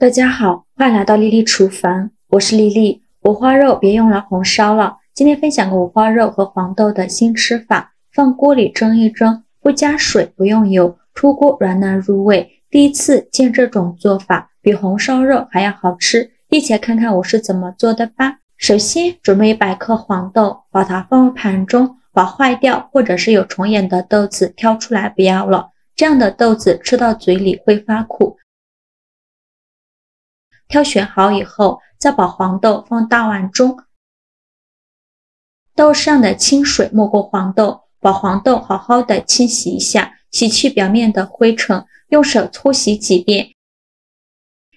大家好，欢迎来到丽丽厨房，我是丽丽。五花肉别用来红烧了，今天分享个五花肉和黄豆的新吃法。放锅里蒸一蒸，不加水，不用油，出锅软嫩入味。第一次见这种做法，比红烧肉还要好吃。一起来看看我是怎么做的吧。首先准备100克黄豆，把它放入盘中，把坏掉或者是有虫眼的豆子挑出来不要了，这样的豆子吃到嘴里会发苦。挑选好以后，再把黄豆放大碗中，豆上的清水没过黄豆，把黄豆好好的清洗一下，洗去表面的灰尘，用手搓洗几遍。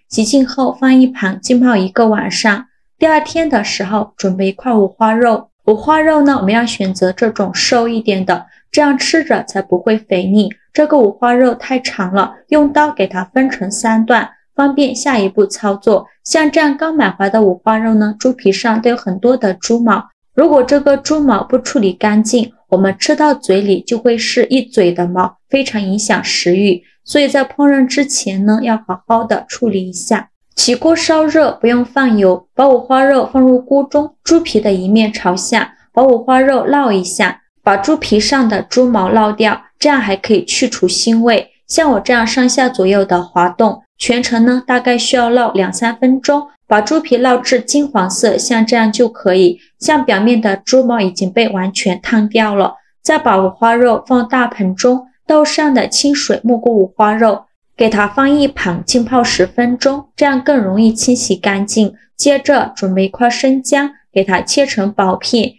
洗净后放一旁浸泡1个晚上。第二天的时候准备1块五花肉。五花肉呢，我们要选择这种瘦一点的，这样吃着才不会肥腻。这个五花肉太长了，用刀给它分成3段。方便下一步操作。像这样刚买回来的五花肉呢，猪皮上都有很多的猪毛，如果这个猪毛不处理干净，我们吃到嘴里就会是一嘴的毛，非常影响食欲。所以在烹饪之前呢，要好好的处理一下。起锅烧热，不用放油，把五花肉放入锅中，猪皮的一面朝下，把五花肉烙一下，把猪皮上的猪毛烙掉，这样还可以去除腥味。像我这样上下左右的滑动，全程呢大概需要烙2-3分钟，把猪皮烙至金黄色，像这样就可以。像表面的猪毛已经被完全烫掉了。再把五花肉放大盆中，豆上的清水没过五花肉，给它放一旁浸泡10分钟，这样更容易清洗干净。接着准备1块生姜，给它切成薄片，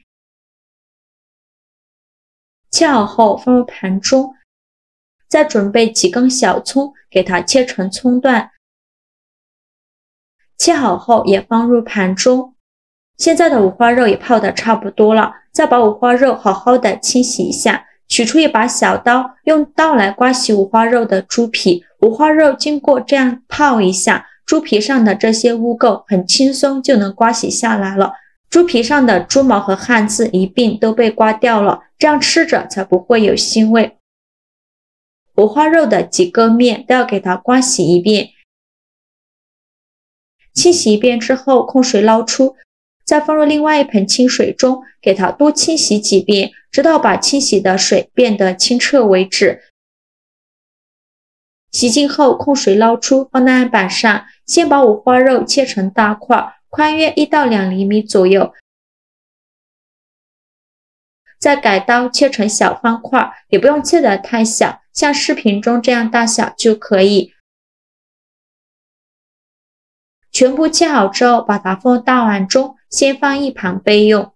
切好后放入盘中。再准备几根小葱，给它切成葱段，切好后也放入盘中。现在的五花肉也泡得差不多了，再把五花肉好好的清洗一下，取出一把小刀，用刀来刮洗五花肉的猪皮。五花肉经过这样泡一下，猪皮上的这些污垢很轻松就能刮洗下来了，猪皮上的猪毛和汗渍一并都被刮掉了，这样吃着才不会有腥味。五花肉的几个面都要给它刮洗一遍，清洗一遍之后控水捞出，再放入另外一盆清水中，给它多清洗几遍，直到把清洗的水变得清澈为止。洗净后控水捞出，放在案板上，先把五花肉切成大块，宽约1到2厘米左右，再改刀切成小方块，也不用切得太小，像视频中这样大小就可以。全部切好之后，把它放大碗中，先放一旁备用。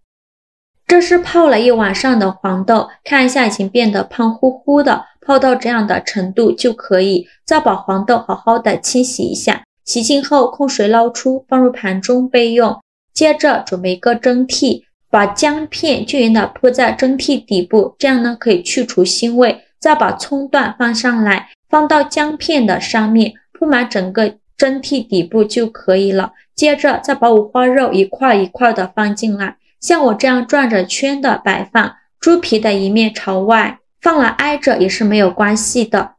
这是泡了1晚上的黄豆，看一下已经变得胖乎乎的，泡到这样的程度就可以。再把黄豆好好的清洗一下，洗净后控水捞出，放入盘中备用。接着准备1个蒸屉，把姜片均匀的铺在蒸屉底部，这样呢可以去除腥味。再把葱段放上来，放到姜片的上面，铺满整个蒸屉底部就可以了。接着再把五花肉一块一块的放进来，像我这样转着圈的摆放，猪皮的一面朝外，放了挨着也是没有关系的。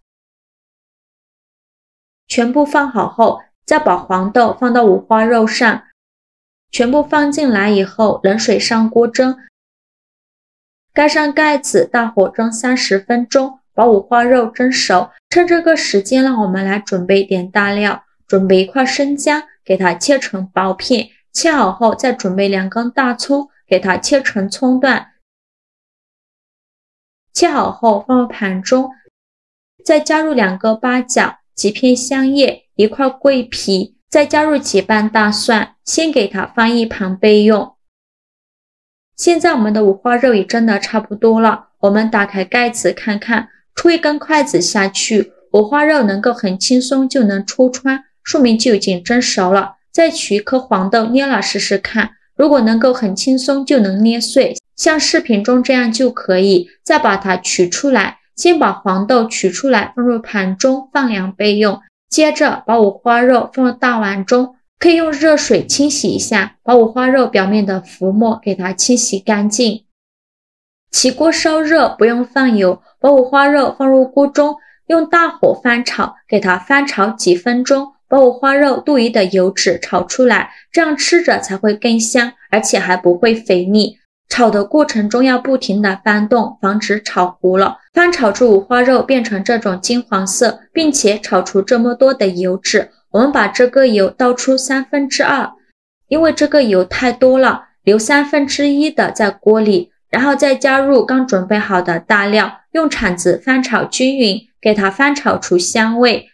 全部放好后，再把黄豆放到五花肉上，全部放进来以后，冷水上锅蒸，盖上盖子，大火蒸30分钟，把五花肉蒸熟。趁这个时间，让我们来准备点大料。准备1块生姜，给它切成薄片，切好后再准备2根大葱，给它切成葱段，切好后放入盘中，再加入2个八角，几片香叶，1块桂皮，再加入几瓣大蒜，先给它放一旁备用。现在我们的五花肉也蒸得差不多了，我们打开盖子看看，戳1根筷子下去，五花肉能够很轻松就能戳穿，说明就已经蒸熟了。再取1颗黄豆捏了试试看，如果能够很轻松就能捏碎，像视频中这样就可以。再把它取出来，先把黄豆取出来放入盘中放凉备用。接着把五花肉放入大碗中，可以用热水清洗一下，把五花肉表面的浮沫给它清洗干净。起锅烧热，不用放油，把五花肉放入锅中，用大火翻炒，给它翻炒几分钟，把五花肉多余的油脂炒出来，这样吃着才会更香，而且还不会肥腻。炒的过程中要不停的翻动，防止炒糊了。翻炒出五花肉变成这种金黄色，并且炒出这么多的油脂，我们把这个油倒出2/3，因为这个油太多了，留1/3的在锅里，然后再加入刚准备好的大料，用铲子翻炒均匀，给它翻炒出香味。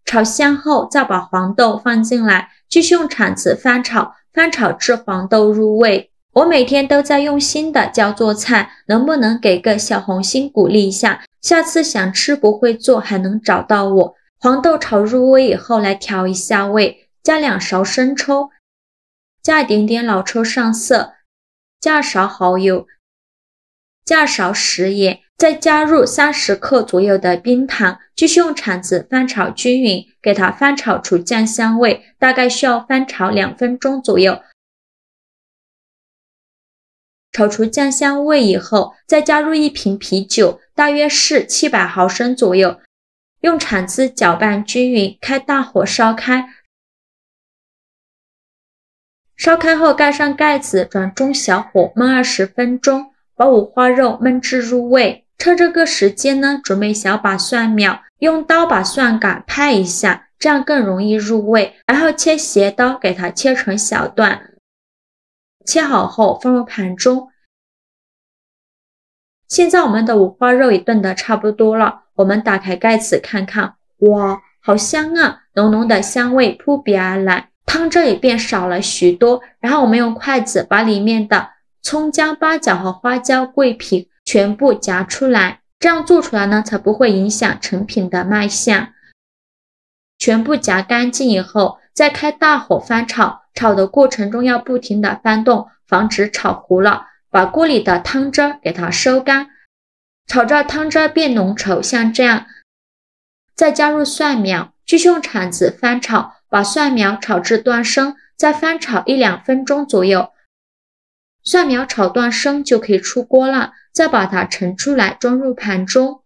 炒香后，再把黄豆放进来，继续用铲子翻炒，翻炒至黄豆入味。我每天都在用心的教做菜，能不能给个小红心鼓励一下？下次想吃不会做还能找到我。黄豆炒入味以后，来调一下味，加2勺生抽，加一点点老抽上色，加2勺蚝油，加2勺食盐，再加入30克左右的冰糖，继续用铲子翻炒均匀，给它翻炒出酱香味，大概需要翻炒2分钟左右。炒出酱香味以后，再加入1瓶啤酒，大约是700毫升左右，用铲子搅拌均匀，开大火烧开。烧开后盖上盖子，转中小火焖20分钟，把五花肉焖至入味。趁这个时间呢，准备小把蒜苗，用刀把蒜杆拍一下，这样更容易入味。然后切斜刀，给它切成小段。切好后放入盘中。现在我们的五花肉也炖得差不多了，我们打开盖子看看，哇，好香啊！浓浓的香味扑鼻而来，汤汁也变少了许多。然后我们用筷子把里面的葱姜八角和花椒、桂皮全部夹出来，这样做出来呢才不会影响成品的卖相。全部夹干净以后，再开大火翻炒，炒的过程中要不停的翻动，防止炒糊了。把锅里的汤汁给它收干，炒至汤汁变浓稠，像这样。再加入蒜苗，继续用铲子翻炒，把蒜苗炒至断生，再翻炒1-2分钟左右。蒜苗炒断生就可以出锅了，再把它盛出来装入盘中。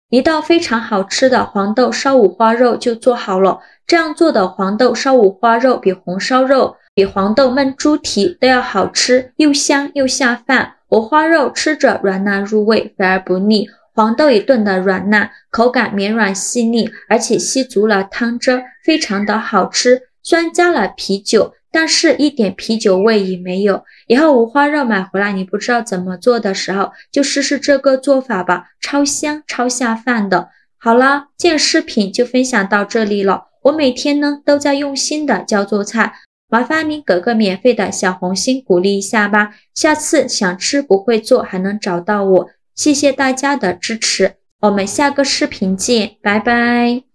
一道非常好吃的黄豆烧五花肉就做好了。这样做的黄豆烧五花肉比红烧肉、比黄豆焖猪蹄都要好吃，又香又下饭。五花肉吃着软烂入味，肥而不腻，黄豆也炖得软烂，口感绵软细腻，而且吸足了汤汁，非常的好吃。虽然加了啤酒，但是一点啤酒味也没有。以后五花肉买回来你不知道怎么做的时候，就试试这个做法吧，超香超下饭的。好了，今天视频就分享到这里了。我每天呢都在用心的教做菜，麻烦你给个免费的小红心鼓励一下吧。下次想吃不会做还能找到我，谢谢大家的支持，我们下个视频见，拜拜。